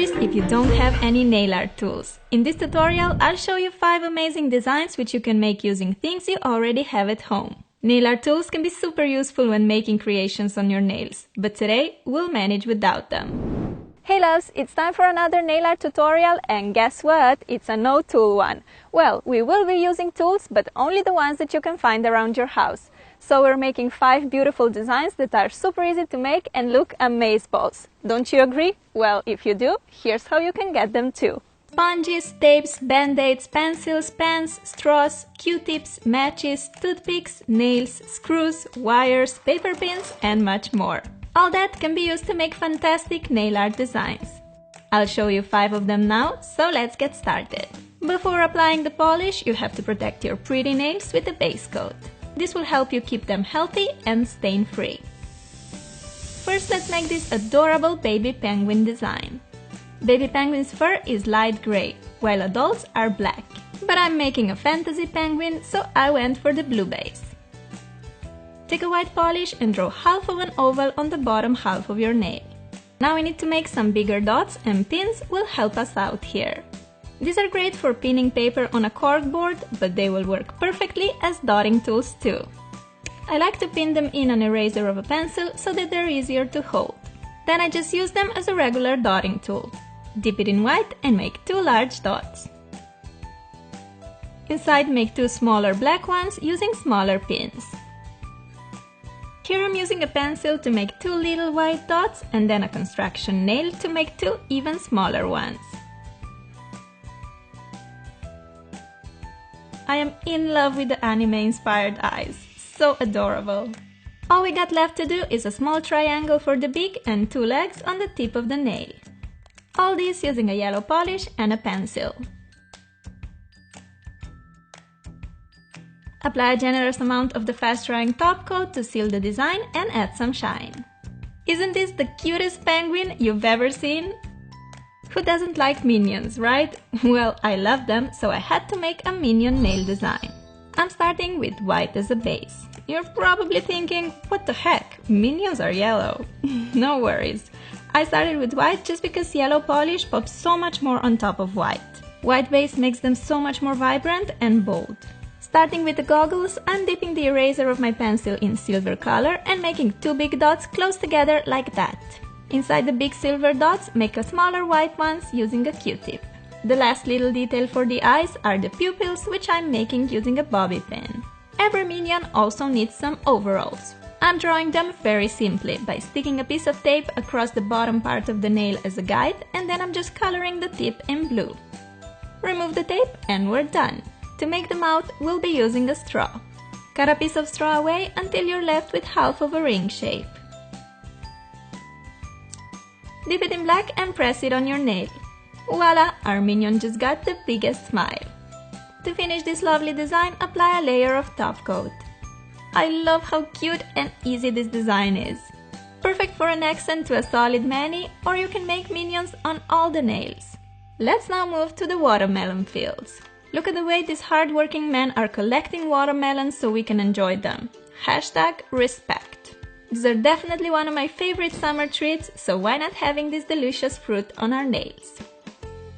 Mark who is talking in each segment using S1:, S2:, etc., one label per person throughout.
S1: worries if you don't have any nail art tools. In this tutorial, I'll show you 5 amazing designs which you can make using things you already have at home. Nail art tools can be super useful when making creations on your nails, but today we'll manage without them. Hey loves, it's time for another nail art tutorial, and guess what? It's a no-tool one. Well, we will be using tools, but only the ones that you can find around your house. So we're making 5 beautiful designs that are super easy to make and look amazeballs. Don't you agree? Well, if you do, here's how you can get them too. Sponges, tapes, band-aids, pencils, pens, straws, Q-tips, matches, toothpicks, nails, screws, wires, paper pins, and much more. All that can be used to make fantastic nail art designs. I'll show you 5 of them now, so let's get started. Before applying the polish, you have to protect your pretty nails with a base coat. This will help you keep them healthy and stain-free. First, let's make this adorable baby penguin design. Baby penguin's fur is light gray, while adults are black. But I'm making a fantasy penguin, so I went for the blue base. Take a white polish and draw half of an oval on the bottom half of your nail. Now we need to make some bigger dots, and pins will help us out here. These are great for pinning paper on a corkboard, but they will work perfectly as dotting tools too. I like to pin them in an eraser of a pencil so that they're easier to hold. Then I just use them as a regular dotting tool. Dip it in white and make 2 large dots. Inside, make 2 smaller black ones using smaller pins. Here I'm using a pencil to make 2 little white dots and then a construction nail to make 2 even smaller ones. I am in love with the anime-inspired eyes. So adorable. All we got left to do is a small triangle for the beak and 2 legs on the tip of the nail. All this using a yellow polish and a pencil. Apply a generous amount of the fast-drying top coat to seal the design and add some shine. Isn't this the cutest penguin you've ever seen? Who doesn't like minions, right? Well, I love them, so I had to make a minion nail design. I'm starting with white as a base. You're probably thinking, what the heck, minions are yellow. No worries. I started with white just because yellow polish pops so much more on top of white. White base makes them so much more vibrant and bold. Starting with the goggles, I'm dipping the eraser of my pencil in silver color and making 2 big dots close together like that. Inside the big silver dots, make a smaller white ones using a Q-tip. The last little detail for the eyes are the pupils, which I'm making using a bobby pin. Every minion also needs some overalls. I'm drawing them very simply by sticking a piece of tape across the bottom part of the nail as a guide, and then I'm just coloring the tip in blue. Remove the tape and we're done. To make the mouth, we'll be using a straw. Cut a piece of straw away until you're left with half of a ring shape. Dip it in black and press it on your nail. Voila! Our minion just got the biggest smile. To finish this lovely design, apply a layer of top coat. I love how cute and easy this design is. Perfect for an accent to a solid mani, or you can make minions on all the nails. Let's now move to the watermelon fields. Look at the way these hard-working men are collecting watermelons so we can enjoy them. #respect. These are definitely one of my favorite summer treats, so why not having this delicious fruit on our nails?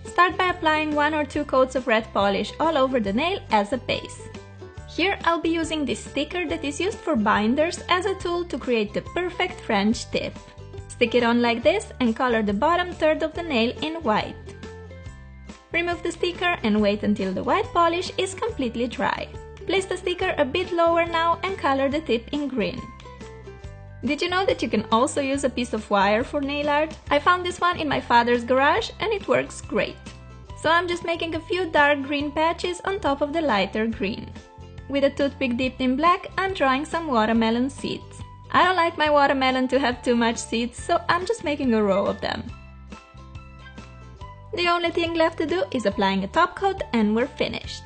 S1: Start by applying 1 or 2 coats of red polish all over the nail as a base. Here I'll be using this sticker that is used for binders as a tool to create the perfect French tip. Stick it on like this and color the bottom third of the nail in white. Remove the sticker and wait until the white polish is completely dry. Place the sticker a bit lower now and color the tip in green. Did you know that you can also use a piece of wire for nail art? I found this one in my father's garage and it works great. So I'm just making a few dark green patches on top of the lighter green. With a toothpick dipped in black, I'm drawing some watermelon seeds. I don't like my watermelon to have too much seeds, so I'm just making a row of them. The only thing left to do is applying a top coat and we're finished.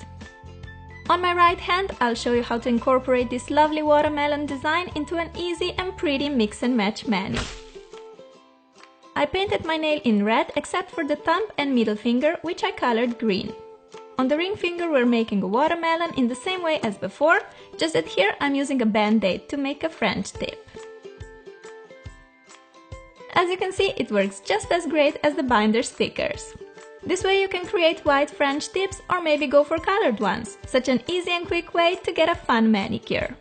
S1: On my right hand, I'll show you how to incorporate this lovely watermelon design into an easy and pretty mix and match mani. I painted my nail in red except for the thumb and middle finger, which I colored green. On the ring finger we're making a watermelon in the same way as before, just that here I'm using a band-aid to make a French tip. As you can see, it works just as great as the binder stickers. This way you can create white French tips or maybe go for colored ones. Such an easy and quick way to get a fun manicure.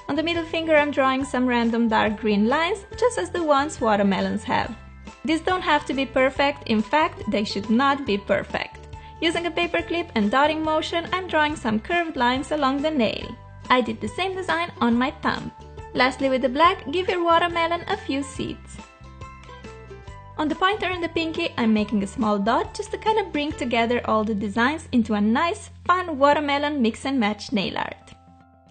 S1: On the middle finger I'm drawing some random dark green lines, just as the ones watermelons have. These don't have to be perfect, in fact, they should not be perfect. Using a paper clip and dotting motion, I'm drawing some curved lines along the nail. I did the same design on my thumb. Lastly, with the black, give your watermelon a few seeds. On the pointer and the pinky, I'm making a small dot just to kind of bring together all the designs into a nice, fun watermelon mix and match nail art.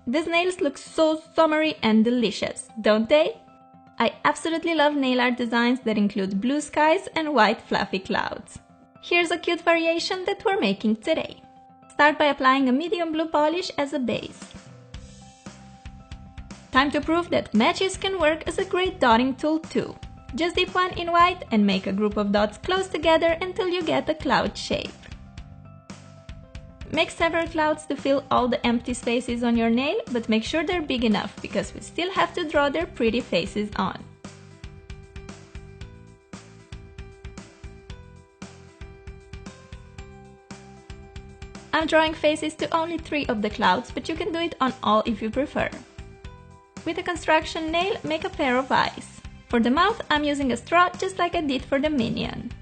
S1: These nails look so summery and delicious, don't they? I absolutely love nail art designs that include blue skies and white fluffy clouds. Here's a cute variation that we're making today. Start by applying a medium blue polish as a base. Time to prove that matches can work as a great dotting tool too. Just dip one in white and make a group of dots close together until you get a cloud shape. Make several clouds to fill all the empty spaces on your nail, but make sure they're big enough because we still have to draw their pretty faces on. I'm drawing faces to only 3 of the clouds, but you can do it on all if you prefer. With a construction nail, make a pair of eyes. For the mouth, I'm using a straw just like I did for the minion.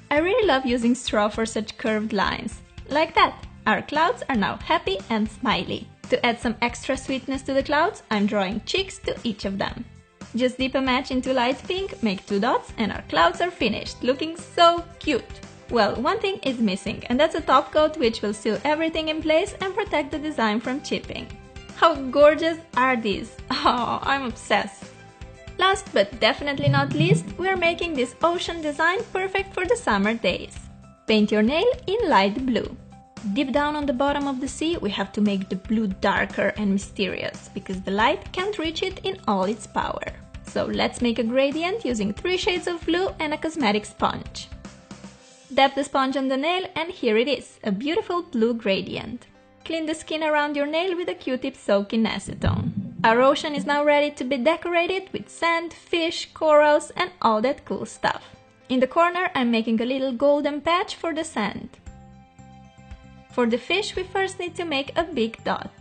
S1: I really love using straw for such curved lines. Like that! Our clouds are now happy and smiley. To add some extra sweetness to the clouds, I'm drawing cheeks to each of them. Just dip a match into light pink, make 2 dots, and our clouds are finished, looking so cute! Well, one thing is missing, and that's a top coat which will seal everything in place and protect the design from chipping. How gorgeous are these? Oh, I'm obsessed! Last but definitely not least, we're making this ocean design perfect for the summer days. Paint your nail in light blue. Deep down on the bottom of the sea, we have to make the blue darker and mysterious, because the light can't reach it in all its power. So let's make a gradient using 3 shades of blue and a cosmetic sponge. Dab the sponge on the nail and here it is, a beautiful blue gradient. Clean the skin around your nail with a Q-tip soaked in acetone. Our ocean is now ready to be decorated with sand, fish, corals and all that cool stuff. In the corner, I'm making a little golden patch for the sand. For the fish, we first need to make a big dot.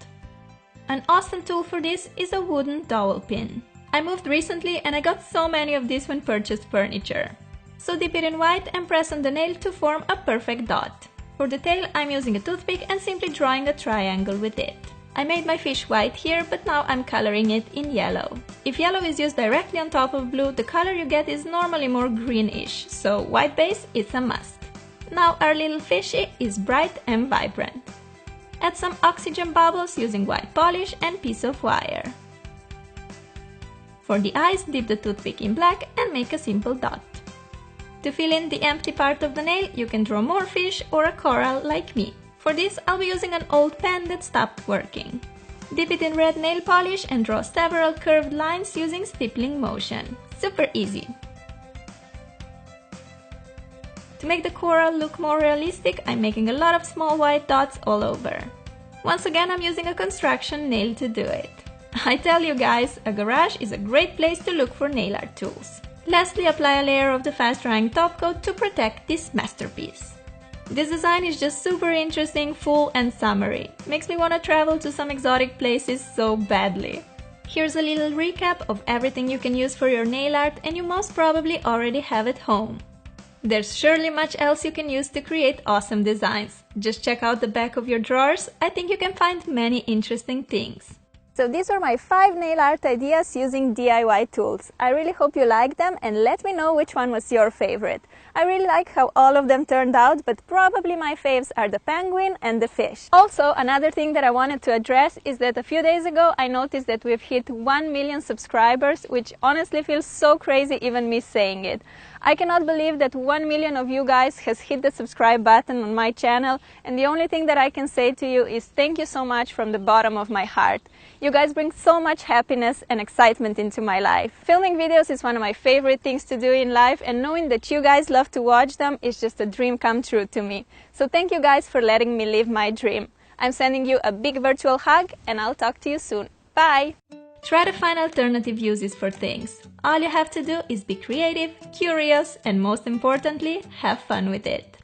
S1: An awesome tool for this is a wooden dowel pin. I moved recently and I got so many of these when purchased furniture. So dip it in white and press on the nail to form a perfect dot. For the tail, I'm using a toothpick and simply drawing a triangle with it. I made my fish white here, but now I'm coloring it in yellow. If yellow is used directly on top of blue, the color you get is normally more greenish, so white base is a must. Now our little fishy is bright and vibrant. Add some oxygen bubbles using white polish and piece of wire. For the eyes, dip the toothpick in black and make a simple dot. To fill in the empty part of the nail, you can draw more fish or a coral like me. For this, I'll be using an old pen that stopped working. Dip it in red nail polish and draw several curved lines using stippling motion. Super easy! To make the coral look more realistic, I'm making a lot of small white dots all over. Once again, I'm using a construction nail to do it. I tell you guys, a garage is a great place to look for nail art tools. Lastly, apply a layer of the fast-drying top coat to protect this masterpiece. This design is just super interesting, full and summery. Makes me want to travel to some exotic places so badly. Here's a little recap of everything you can use for your nail art and you most probably already have at home. There's surely much else you can use to create awesome designs. Just check out the back of your drawers, I think you can find many interesting things. So these were my 5 nail art ideas using DIY tools. I really hope you liked them and let me know which one was your favorite. I really like how all of them turned out, but probably my faves are the penguin and the fish. Also, another thing that I wanted to address is that a few days ago I noticed that we've hit 1 million subscribers, which honestly feels so crazy even me saying it. I cannot believe that 1 million of you guys has hit the subscribe button on my channel, and the only thing that I can say to you is thank you so much from the bottom of my heart. You guys bring so much happiness and excitement into my life. Filming videos is one of my favorite things to do in life, and knowing that you guys love to watch them is just a dream come true to me. So thank you guys for letting me live my dream. I'm sending you a big virtual hug and I'll talk to you soon. Bye! Try to find alternative uses for things. All you have to do is be creative, curious, and most importantly, have fun with it.